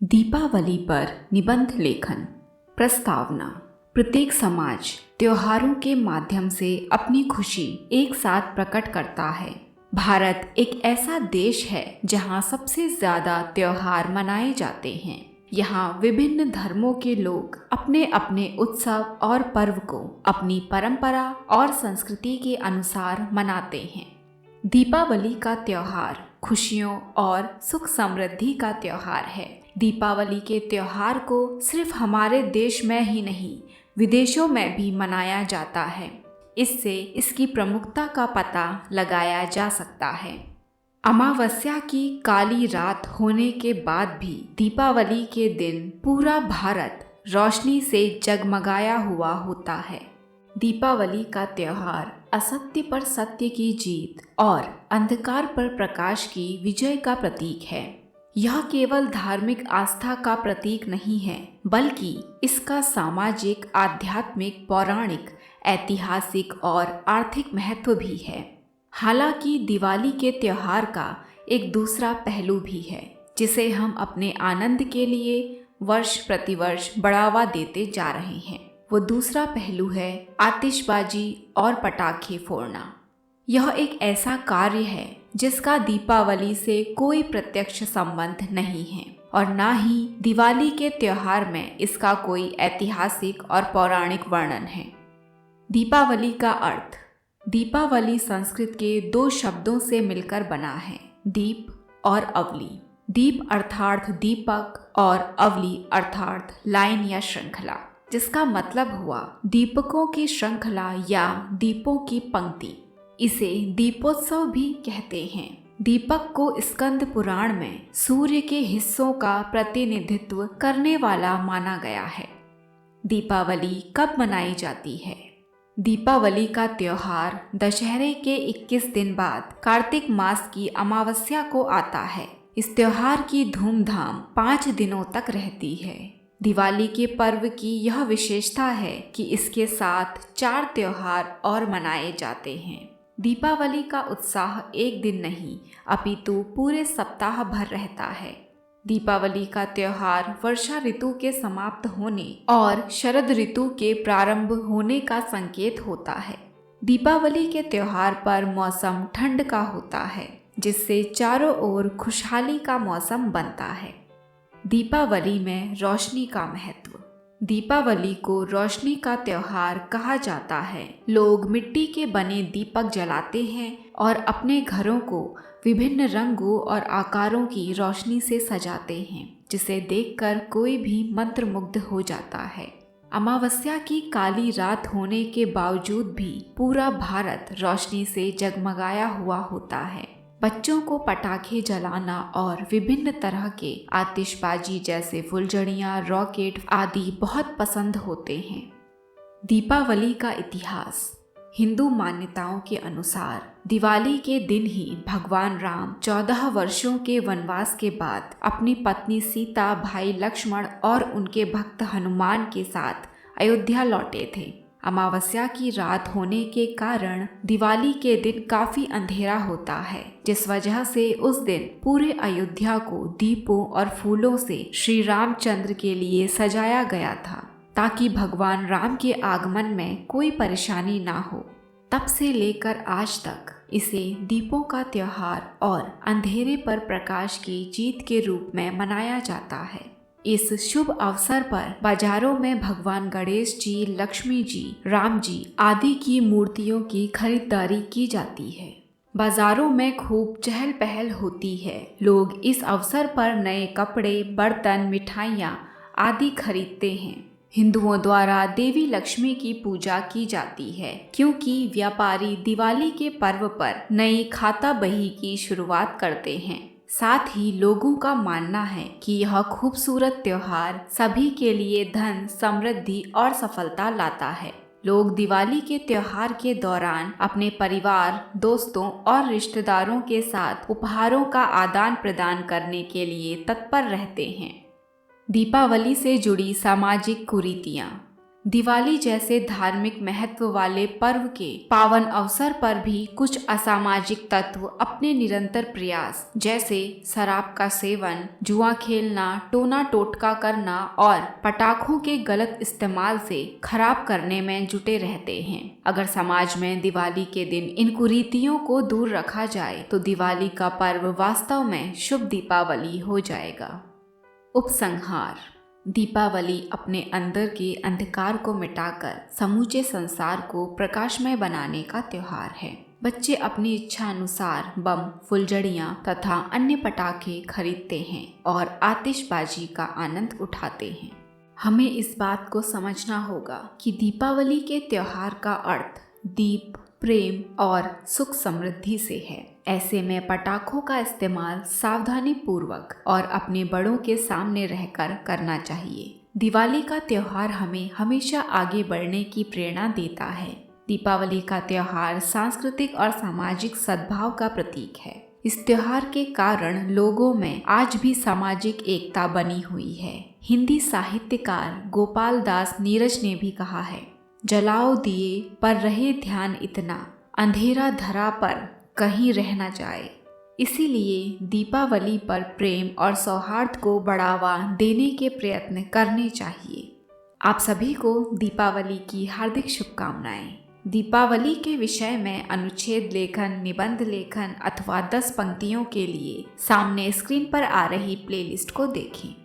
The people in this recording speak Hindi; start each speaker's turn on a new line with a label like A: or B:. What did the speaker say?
A: दीपावली पर निबंध लेखन। प्रस्तावना। प्रत्येक समाज त्योहारों के माध्यम से अपनी खुशी एक साथ प्रकट करता है। भारत एक ऐसा देश है जहां सबसे ज्यादा त्योहार मनाए जाते हैं। यहाँ विभिन्न धर्मों के लोग अपने अपने उत्सव और पर्व को अपनी परंपरा और संस्कृति के अनुसार मनाते हैं। दीपावली का त्योहार खुशियों और सुख समृद्धि का त्योहार है। दीपावली के त्योहार को सिर्फ हमारे देश में ही नहीं, विदेशों में भी मनाया जाता है। इससे इसकी प्रमुखता का पता लगाया जा सकता है। अमावस्या की काली रात होने के बाद भी दीपावली के दिन पूरा भारत रोशनी से जगमगाया हुआ होता है। दीपावली का त्योहार असत्य पर सत्य की जीत और अंधकार पर प्रकाश की विजय का प्रतीक है। यह केवल धार्मिक आस्था का प्रतीक नहीं है, बल्कि इसका सामाजिक, आध्यात्मिक, पौराणिक, ऐतिहासिक और आर्थिक महत्व भी है। हालांकि दिवाली के त्योहार का एक दूसरा पहलू भी है, जिसे हम अपने आनंद के लिए वर्ष प्रतिवर्ष बढ़ावा देते जा रहे हैं। वो दूसरा पहलू है आतिशबाजी और पटाखे फोड़ना। यह एक ऐसा कार्य है जिसका दीपावली से कोई प्रत्यक्ष संबंध नहीं है और ना ही दिवाली के त्योहार में इसका कोई ऐतिहासिक और पौराणिक वर्णन है। दीपावली का अर्थ। दीपावली संस्कृत के दो शब्दों से मिलकर बना है, दीप और अवली। दीप अर्थात दीपक और अवली अर्थात लाइन या श्रृंखला, जिसका मतलब हुआ दीपकों की श्रृंखला या दीपों की पंक्ति। इसे दीपोत्सव भी कहते हैं। दीपक को स्कंद पुराण में सूर्य के हिस्सों का प्रतिनिधित्व करने वाला माना गया है। दीपावली कब मनाई जाती है? दीपावली का त्योहार दशहरे के 21 दिन बाद कार्तिक मास की अमावस्या को आता है। इस त्योहार की धूमधाम 5 दिनों तक रहती है। दिवाली के पर्व की यह विशेषता है कि इसके साथ 4 त्योहार और मनाए जाते हैं। दीपावली का उत्साह एक दिन नहीं, अपितु पूरे सप्ताह भर रहता है। दीपावली का त्योहार वर्षा ऋतु के समाप्त होने और शरद ऋतु के प्रारंभ होने का संकेत होता है। दीपावली के त्योहार पर मौसम ठंड का होता है, जिससे चारों ओर खुशहाली का मौसम बनता है। दीपावली में रोशनी का महत्व। दीपावली को रोशनी का त्योहार कहा जाता है। लोग मिट्टी के बने दीपक जलाते हैं और अपने घरों को विभिन्न रंगों और आकारों की रोशनी से सजाते हैं, जिसे देखकर कोई भी मंत्रमुग्ध हो जाता है। अमावस्या की काली रात होने के बावजूद भी पूरा भारत रोशनी से जगमगाया हुआ होता है। बच्चों को पटाखे जलाना और विभिन्न तरह के आतिशबाजी जैसे फुलझड़ियाँ, रॉकेट आदि बहुत पसंद होते हैं। दीपावली का इतिहास। हिंदू मान्यताओं के अनुसार दिवाली के दिन ही भगवान राम 14 वर्षों के वनवास के बाद अपनी पत्नी सीता, भाई लक्ष्मण और उनके भक्त हनुमान के साथ अयोध्या लौटे थे। अमावस्या की रात होने के कारण दिवाली के दिन काफी अंधेरा होता है, जिस वजह से उस दिन पूरे अयोध्या को दीपों और फूलों से श्री रामचंद्र के लिए सजाया गया था, ताकि भगवान राम के आगमन में कोई परेशानी ना हो। तब से लेकर आज तक इसे दीपों का त्योहार और अंधेरे पर प्रकाश की जीत के रूप में मनाया जाता है। इस शुभ अवसर पर बाजारों में भगवान गणेश जी, लक्ष्मी जी, राम जी आदि की मूर्तियों की खरीदारी की जाती है। बाजारों में खूब चहल पहल होती है। लोग इस अवसर पर नए कपड़े, बर्तन, मिठाइयाँ आदि खरीदते हैं। हिंदुओं द्वारा देवी लक्ष्मी की पूजा की जाती है, क्योंकि व्यापारी दिवाली के पर्व पर नई खाता बही की शुरुआत करते हैं। साथ ही लोगों का मानना है कि यह खूबसूरत त्योहार सभी के लिए धन, समृद्धि और सफलता लाता है। लोग दिवाली के त्योहार के दौरान अपने परिवार, दोस्तों और रिश्तेदारों के साथ उपहारों का आदान प्रदान करने के लिए तत्पर रहते हैं। दीपावली से जुड़ी सामाजिक कुरीतियाँ। दिवाली जैसे धार्मिक महत्व वाले पर्व के पावन अवसर पर भी कुछ असामाजिक तत्व अपने निरंतर प्रयास जैसे शराब का सेवन, जुआ खेलना, टोना टोटका करना और पटाखों के गलत इस्तेमाल से खराब करने में जुटे रहते हैं। अगर समाज में दिवाली के दिन इन कुरीतियों को दूर रखा जाए तो दिवाली का पर्व वास्तव में शुभ दीपावली हो जाएगा। उपसंहार: दीपावली अपने अंदर के अंधकार को मिटाकर समूचे संसार को प्रकाशमय बनाने का त्योहार है। बच्चे अपनी इच्छा अनुसार बम, फुलझड़ियाँ तथा अन्य पटाखे खरीदते हैं और आतिशबाजी का आनंद उठाते हैं। हमें इस बात को समझना होगा कि दीपावली के त्योहार का अर्थ दीप, प्रेम और सुख समृद्धि से है। ऐसे में पटाखों का इस्तेमाल सावधानी पूर्वक और अपने बड़ों के सामने रहकर करना चाहिए। दिवाली का त्योहार हमें हमेशा आगे बढ़ने की प्रेरणा देता है। दीपावली का त्योहार सांस्कृतिक और सामाजिक सद्भाव का प्रतीक है। इस त्योहार के कारण लोगों में आज भी सामाजिक एकता बनी हुई है। हिंदी साहित्यकार गोपाल दास नीरज ने भी कहा है, जलाओ दिए पर रहे ध्यान इतना, अंधेरा धरा पर कहीं रह न जाए। इसीलिए दीपावली पर प्रेम और सौहार्द को बढ़ावा देने के प्रयत्न करने चाहिए। आप सभी को दीपावली की हार्दिक शुभकामनाएं। दीपावली के विषय में अनुच्छेद लेखन, निबंध लेखन अथवा 10 पंक्तियों के लिए सामने स्क्रीन पर आ रही प्लेलिस्ट को देखें।